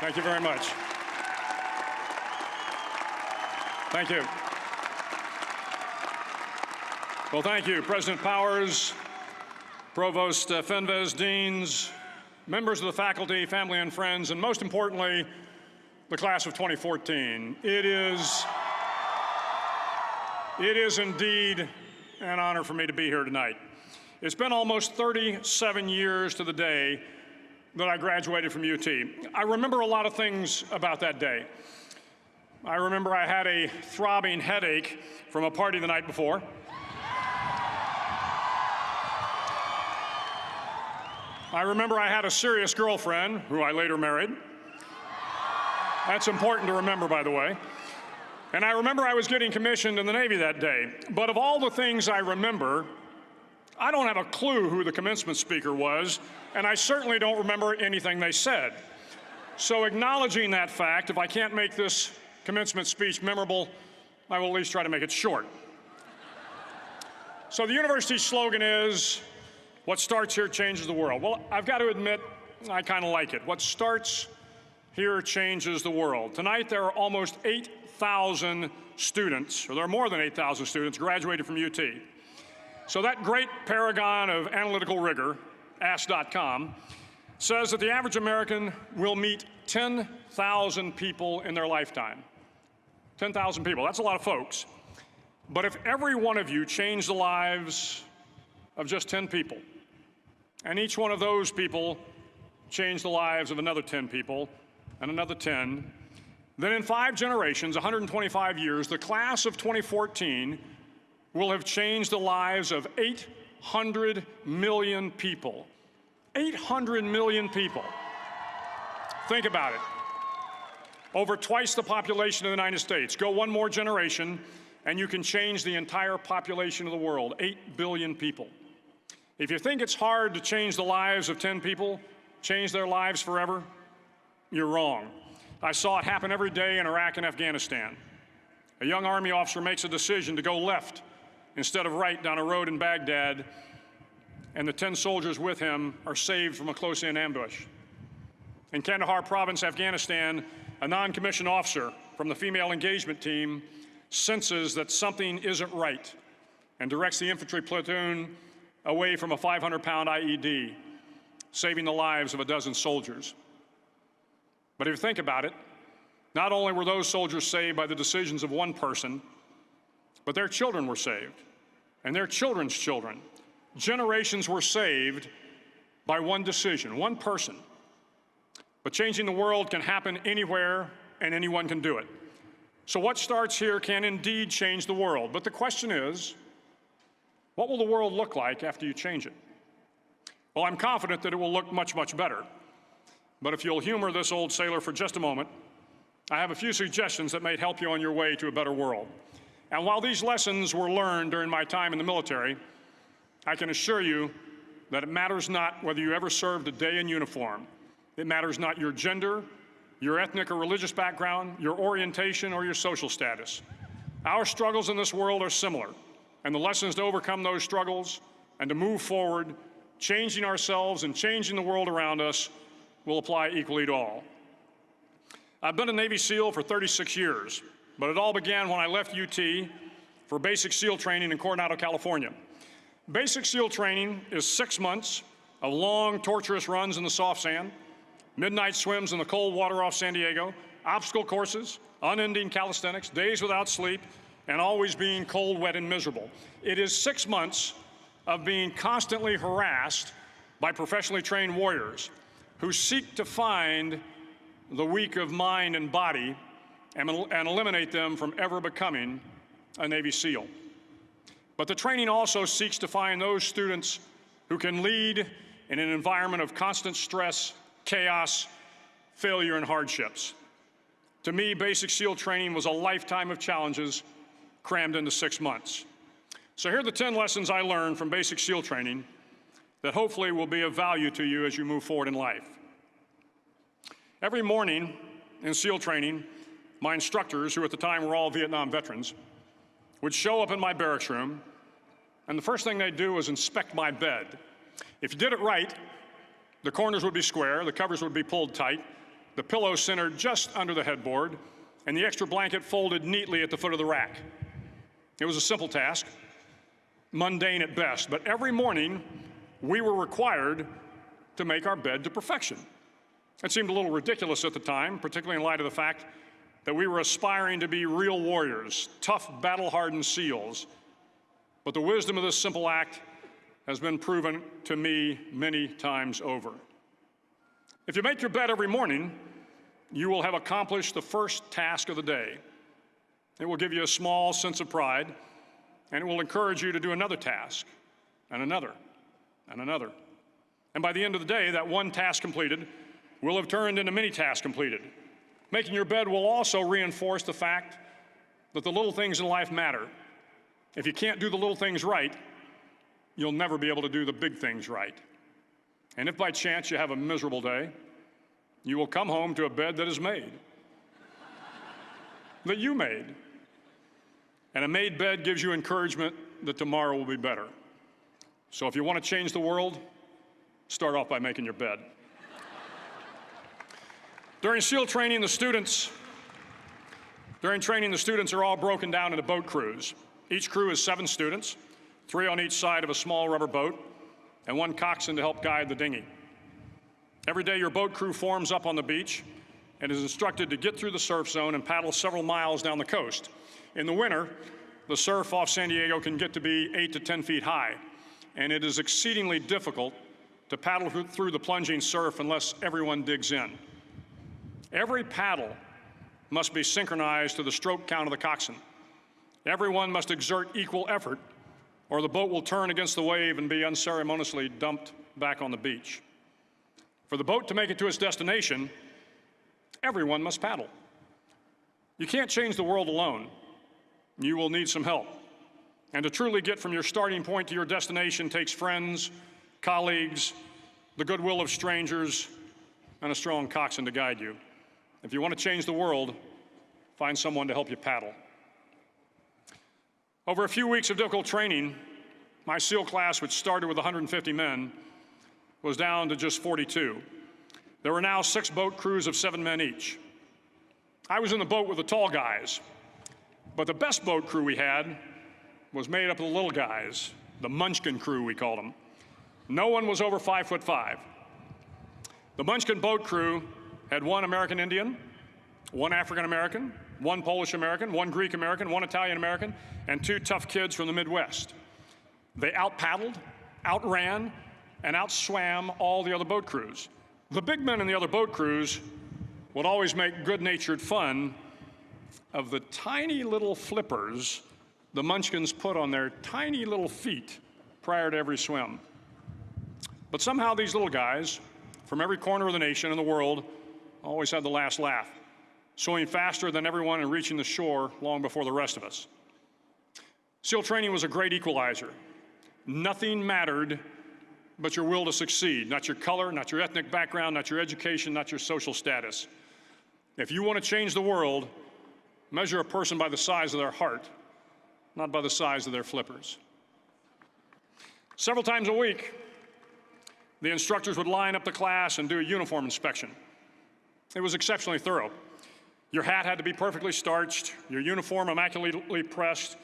Thank you very much. Thank you. Well, thank you, President Powers, Provost Fenves, deans, members of the faculty, family and friends, and most importantly, the class of 2014. It is indeed an honor for me to be here tonight. It's been almost 37 years to the day that I graduated from UT. I remember a lot of things about that day. I remember I had a throbbing headache from a party the night before. I remember I had a serious girlfriend, who I later married. That's important to remember, by the way. And I remember I was getting commissioned in the Navy that day. But of all the things I remember, I don't have a clue who the commencement speaker was, and I certainly don't remember anything they said. So acknowledging that fact, if I can't make this commencement speech memorable, I will at least try to make it short. So the university's slogan is, "What starts here changes the world." Well, I've got to admit, I kind of like it. What starts here changes the world. Tonight, there are almost 8,000 students, or there are more than 8,000 students graduated from UT. So that great paragon of analytical rigor, Ask.com, says that the average American will meet 10,000 people in their lifetime. 10,000 people, that's a lot of folks. But if every one of you changed the lives of just 10 people, and each one of those people changed the lives of another 10 people, and another 10, then in 5 generations, 125 years, the class of 2014 will have changed the lives of 800 million people. 800 million people. Think about it. Over twice the population of the United States. Go one more generation, and you can change the entire population of the world, 8 billion people. If you think it's hard to change the lives of 10 people, change their lives forever, you're wrong. I saw it happen every day in Iraq and Afghanistan. A young Army officer makes a decision to go left instead of right down a road in Baghdad, and the 10 soldiers with him are saved from a close-in ambush. In Kandahar province, Afghanistan, a non-commissioned officer from the female engagement team senses that something isn't right and directs the infantry platoon away from a 500-pound IED, saving the lives of a dozen soldiers. But if you think about it, not only were those soldiers saved by the decisions of one person, but their children were saved, and their children's children. Generations were saved by one decision, one person. But changing the world can happen anywhere, and anyone can do it. So what starts here can indeed change the world. But the question is, what will the world look like after you change it? Well, I'm confident that it will look much, much better. But if you'll humor this old sailor for just a moment, I have a few suggestions that may help you on your way to a better world. And while these lessons were learned during my time in the military, I can assure you that it matters not whether you ever served a day in uniform. It matters not your gender, your ethnic or religious background, your orientation, or your social status. Our struggles in this world are similar, and the lessons to overcome those struggles and to move forward, changing ourselves and changing the world around us, will apply equally to all. I've been a Navy SEAL for 36 years. But it all began when I left UT for basic SEAL training in Coronado, California. Basic SEAL training is 6 months of long, torturous runs in the soft sand, midnight swims in the cold water off San Diego, obstacle courses, unending calisthenics, days without sleep, and always being cold, wet, and miserable. It is 6 months of being constantly harassed by professionally trained warriors who seek to find the weak of mind and body and eliminate them from ever becoming a Navy SEAL. But the training also seeks to find those students who can lead in an environment of constant stress, chaos, failure, and hardships. To me, basic SEAL training was a lifetime of challenges crammed into 6 months. So here are the 10 lessons I learned from basic SEAL training that hopefully will be of value to you as you move forward in life. Every morning in SEAL training, my instructors, who at the time were all Vietnam veterans, would show up in my barracks room, and the first thing they'd do was inspect my bed. If you did it right, the corners would be square, the covers would be pulled tight, the pillow centered just under the headboard, and the extra blanket folded neatly at the foot of the rack. It was a simple task, mundane at best, but every morning we were required to make our bed to perfection. It seemed a little ridiculous at the time, particularly in light of the fact that we were aspiring to be real warriors, tough, battle-hardened SEALs. But the wisdom of this simple act has been proven to me many times over. If you make your bed every morning, you will have accomplished the first task of the day. It will give you a small sense of pride, and it will encourage you to do another task, and another, and another. And by the end of the day, that one task completed will have turned into many tasks completed. Making your bed will also reinforce the fact that the little things in life matter. If you can't do the little things right, you'll never be able to do the big things right. And if by chance you have a miserable day, you will come home to a bed that is made, that you made. And a made bed gives you encouragement that tomorrow will be better. So if you want to change the world, start off by making your bed. During SEAL training, the students are all broken down into boat crews. Each crew is 7 students, 3 on each side of a small rubber boat, and 1 coxswain to help guide the dinghy. Every day, your boat crew forms up on the beach and is instructed to get through the surf zone and paddle several miles down the coast. In the winter, the surf off San Diego can get to be 8 to 10 feet high, and it is exceedingly difficult to paddle through the plunging surf unless everyone digs in. Every paddle must be synchronized to the stroke count of the coxswain. Everyone must exert equal effort, or the boat will turn against the wave and be unceremoniously dumped back on the beach. For the boat to make it to its destination, everyone must paddle. You can't change the world alone. You will need some help. And to truly get from your starting point to your destination takes friends, colleagues, the goodwill of strangers, and a strong coxswain to guide you. If you want to change the world, find someone to help you paddle. Over a few weeks of difficult training, my SEAL class, which started with 150 men, was down to just 42. There were now 6 boat crews of 7 men each. I was in the boat with the tall guys, but the best boat crew we had was made up of the little guys, the Munchkin crew, we called them. No one was over 5'5". The Munchkin boat crew had 1 American Indian, 1 African American, 1 Polish American, 1 Greek American, 1 Italian American, and 2 tough kids from the Midwest. They out-paddled, outran, and outswam all the other boat crews. The big men in the other boat crews would always make good-natured fun of the tiny little flippers the Munchkins put on their tiny little feet prior to every swim. But somehow these little guys from every corner of the nation and the world always had the last laugh, swimming faster than everyone and reaching the shore long before the rest of us. SEAL training was a great equalizer. Nothing mattered but your will to succeed, not your color, not your ethnic background, not your education, not your social status. If you want to change the world, measure a person by the size of their heart, not by the size of their flippers. Several times a week, the instructors would line up the class and do a uniform inspection. It was exceptionally thorough. Your hat had to be perfectly starched, your uniform immaculately pressed,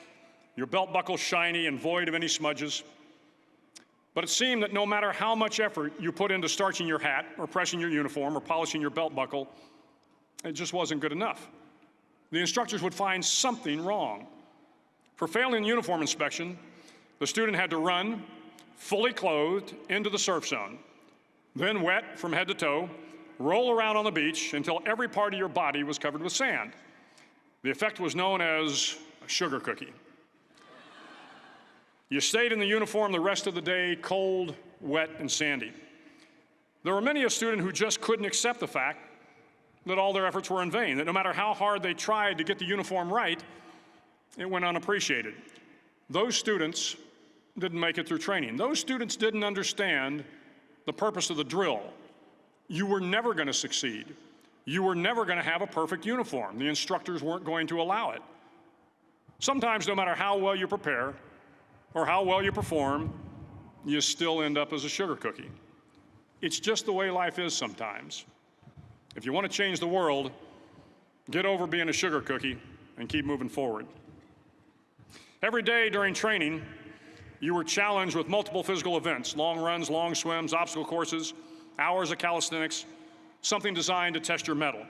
your belt buckle shiny and void of any smudges. But it seemed that no matter how much effort you put into starching your hat or pressing your uniform or polishing your belt buckle, it just wasn't good enough. The instructors would find something wrong. For failing the uniform inspection, the student had to run, fully clothed, into the surf zone, then wet from head to toe, roll around on the beach until every part of your body was covered with sand. The effect was known as a sugar cookie. You stayed in the uniform the rest of the day, cold, wet, and sandy. There were many a student who just couldn't accept the fact that all their efforts were in vain, that no matter how hard they tried to get the uniform right, it went unappreciated. Those students didn't make it through training. Those students didn't understand the purpose of the drill. You were never going to succeed. You were never going to have a perfect uniform. The instructors weren't going to allow it. Sometimes, no matter how well you prepare or how well you perform, you still end up as a sugar cookie. It's just the way life is sometimes. If you want to change the world, get over being a sugar cookie and keep moving forward. Every day during training, you were challenged with multiple physical events: long runs, long swims, obstacle courses, hours of calisthenics, something designed to test your mettle.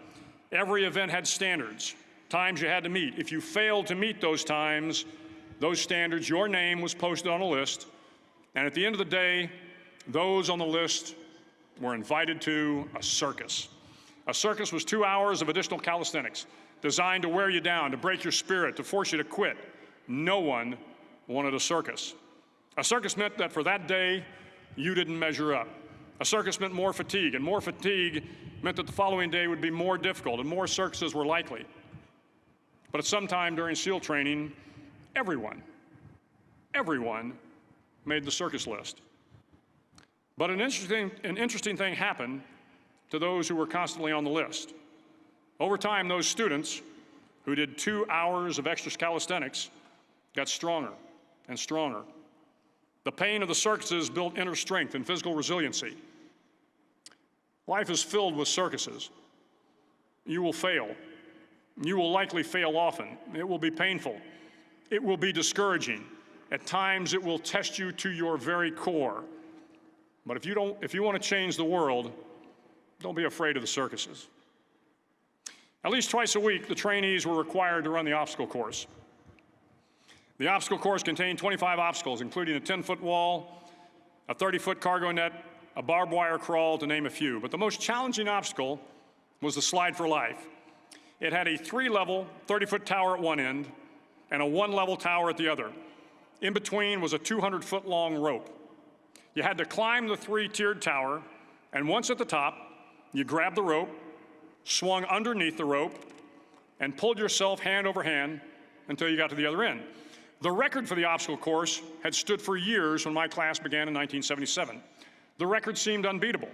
Every event had standards, times you had to meet. If you failed to meet those times, those standards, your name was posted on a list, and at the end of the day, those on the list were invited to a circus. A circus was 2 hours of additional calisthenics, designed to wear you down, to break your spirit, to force you to quit. No one wanted a circus. A circus meant that for that day, you didn't measure up. A circus meant more fatigue, and more fatigue meant that the following day would be more difficult, and more circuses were likely. But at some time during SEAL training, everyone made the circus list. But an interesting thing happened to those who were constantly on the list. Over time, those students who did 2 hours of extra calisthenics got stronger and stronger. The pain of the circuses built inner strength and physical resiliency. Life is filled with circuses. You will fail. You will likely fail often. It will be painful. It will be discouraging. At times, it will test you to your very core. But if you want to change the world, don't be afraid of the circuses. At least twice a week, the trainees were required to run the obstacle course. The obstacle course contained 25 obstacles, including a 10-foot wall, a 30-foot cargo net, a barbed wire crawl, to name a few. But the most challenging obstacle was the slide for life. It had a 3-level, 30-foot tower at one end and a 1-level tower at the other. In between was a 200-foot long rope. You had to climb the 3-tiered tower, and once at the top, you grabbed the rope, swung underneath the rope, and pulled yourself hand over hand until you got to the other end. The record for the obstacle course had stood for years when my class began in 1977. The record seemed unbeatable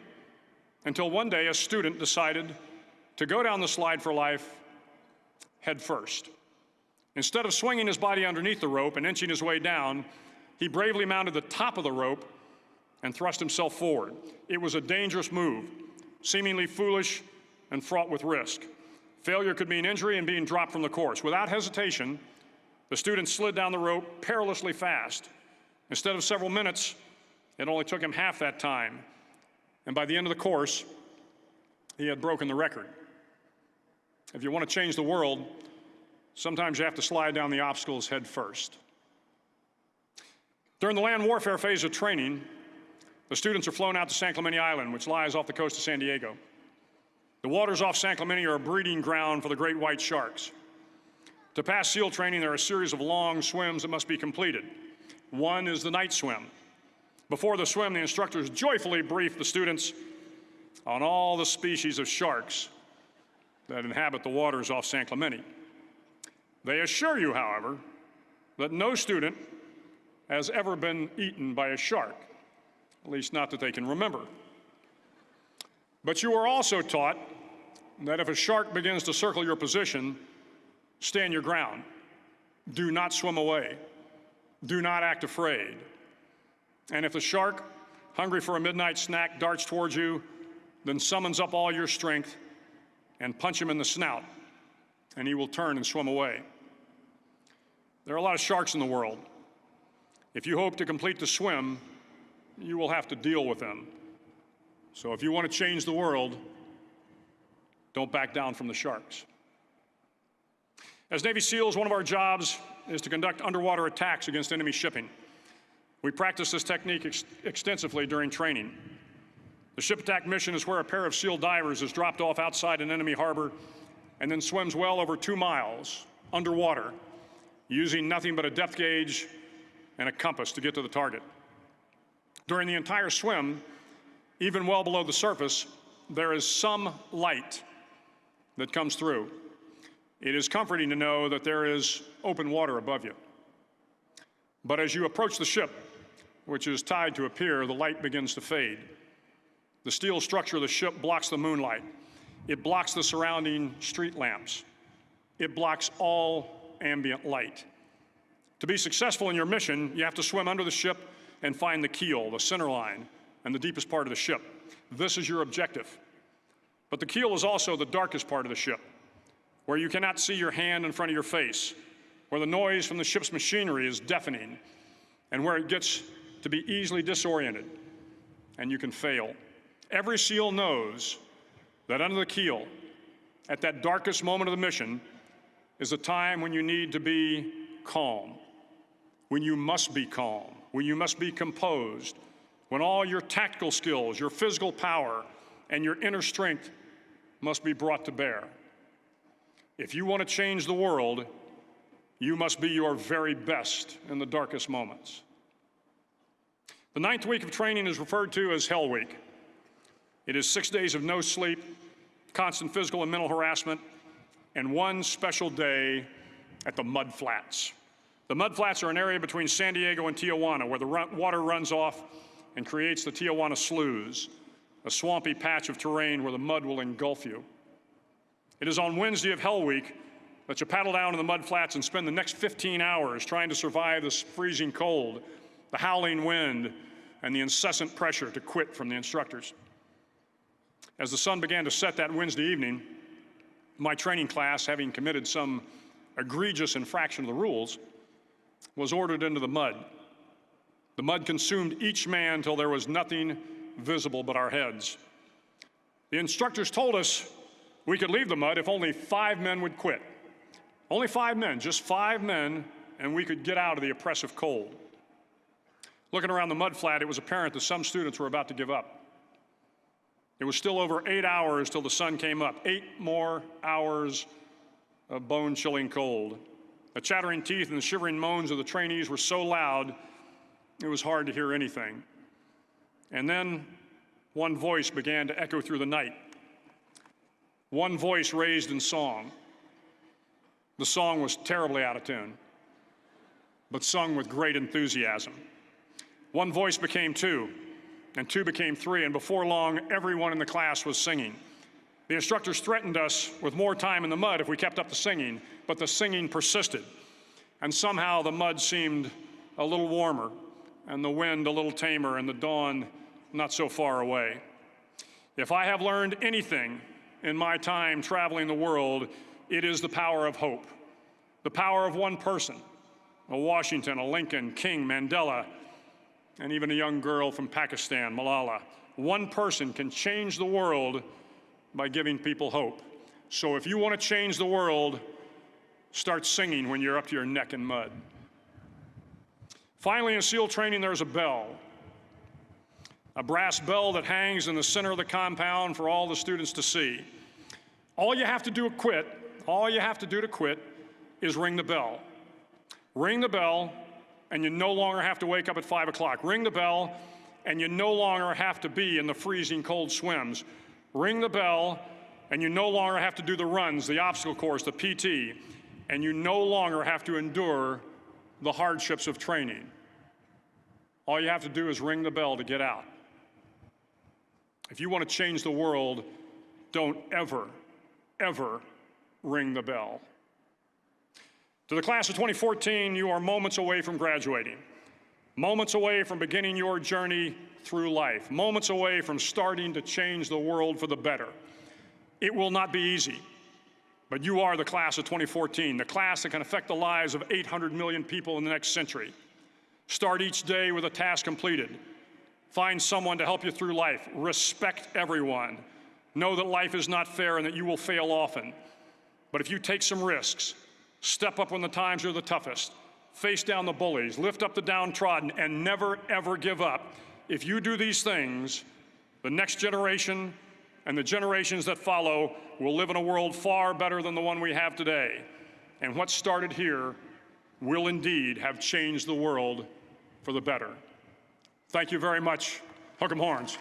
until one day a student decided to go down the slide for life head first. Instead of swinging his body underneath the rope and inching his way down, he bravely mounted the top of the rope and thrust himself forward. It was a dangerous move, seemingly foolish and fraught with risk. Failure could mean injury and being dropped from the course. Without hesitation, the student slid down the rope perilously fast. Instead of several minutes, it only took him half that time. And by the end of the course, he had broken the record. If you want to change the world, sometimes you have to slide down the obstacles head first. During the land warfare phase of training, the students are flown out to San Clemente Island, which lies off the coast of San Diego. The waters off San Clemente are a breeding ground for the great white sharks. To pass SEAL training, there are a series of long swims that must be completed. One is the night swim. Before the swim, the instructors joyfully brief the students on all the species of sharks that inhabit the waters off San Clemente. They assure you, however, that no student has ever been eaten by a shark, at least not that they can remember. But you are also taught that if a shark begins to circle your position, stand your ground. Do not swim away. Do not act afraid. And if the shark, hungry for a midnight snack, darts towards you, then summons up all your strength and punch him in the snout, and he will turn and swim away. There are a lot of sharks in the world. If you hope to complete the swim, you will have to deal with them. So if you want to change the world, don't back down from the sharks. As Navy SEALs, one of our jobs is to conduct underwater attacks against enemy shipping. We practice this technique extensively during training. The ship attack mission is where a pair of SEAL divers is dropped off outside an enemy harbor and then swims well over 2 miles underwater, using nothing but a depth gauge and a compass to get to the target. During the entire swim, even well below the surface, there is some light that comes through. It is comforting to know that there is open water above you. But as you approach the ship, which is tied to a pier, the light begins to fade. The steel structure of the ship blocks the moonlight. It blocks the surrounding street lamps. It blocks all ambient light. To be successful in your mission, you have to swim under the ship and find the keel, the center line, and the deepest part of the ship. This is your objective. But the keel is also the darkest part of the ship, where you cannot see your hand in front of your face, where the noise from the ship's machinery is deafening, and where it gets to be easily disoriented, and you can fail. Every SEAL knows that under the keel, at that darkest moment of the mission, is a time when you need to be calm, when you must be calm, when you must be composed, when all your tactical skills, your physical power, and your inner strength must be brought to bear. If you want to change the world, you must be your very best in the darkest moments. The 9th week of training is referred to as Hell Week. It is 6 days of no sleep, constant physical and mental harassment, and one special day at the Mud Flats. The Mud Flats are an area between San Diego and Tijuana where the water runs off and creates the Tijuana Sloughs, a swampy patch of terrain where the mud will engulf you. It is on Wednesday of Hell Week that you paddle down to the Mud Flats and spend the next 15 hours trying to survive this freezing cold, the howling wind, and the incessant pressure to quit from the instructors. As the sun began to set that Wednesday evening, my training class, having committed some egregious infraction of the rules, was ordered into the mud. The mud consumed each man till there was nothing visible but our heads. The instructors told us we could leave the mud if only 5 men would quit. Only 5 men, just 5 men, and we could get out of the oppressive cold. Looking around the mud flat, it was apparent that some students were about to give up. It was still over 8 hours till the sun came up. 8 more hours of bone-chilling cold. The chattering teeth and the shivering moans of the trainees were so loud, it was hard to hear anything. And then one voice began to echo through the night. One voice raised in song. The song was terribly out of tune, but sung with great enthusiasm. One voice became 2, and 2 became 3, and before long, everyone in the class was singing. The instructors threatened us with more time in the mud if we kept up the singing, but the singing persisted. And somehow the mud seemed a little warmer, and the wind a little tamer, and the dawn not so far away. If I have learned anything in my time traveling the world, it is the power of hope. The power of one person, a Washington, a Lincoln, King, Mandela, and even a young girl from Pakistan, Malala. One person can change the world by giving people hope. So if you want to change the world, start singing when you're up to your neck in mud. Finally, in SEAL training, there's a bell. A brass bell that hangs in the center of the compound for all the students to see. All you have to do to quit is ring the bell. Ring the bell, and you no longer have to wake up at 5 o'clock. Ring the bell, and you no longer have to be in the freezing cold swims. Ring the bell, and you no longer have to do the runs, the obstacle course, the PT, and you no longer have to endure the hardships of training. All you have to do is ring the bell to get out. If you want to change the world, don't ever, ever ring the bell. To the class of 2014, you are moments away from graduating, moments away from beginning your journey through life, moments away from starting to change the world for the better. It will not be easy, but you are the class of 2014, the class that can affect the lives of 800 million people in the next century. Start each day with a task completed. Find someone to help you through life. Respect everyone. Know that life is not fair and that you will fail often. But if you take some risks, step up when the times are the toughest, face down the bullies, lift up the downtrodden, and never, ever give up. If you do these things, the next generation and the generations that follow will live in a world far better than the one we have today. And what started here will indeed have changed the world for the better. Thank you very much. Hook 'em horns.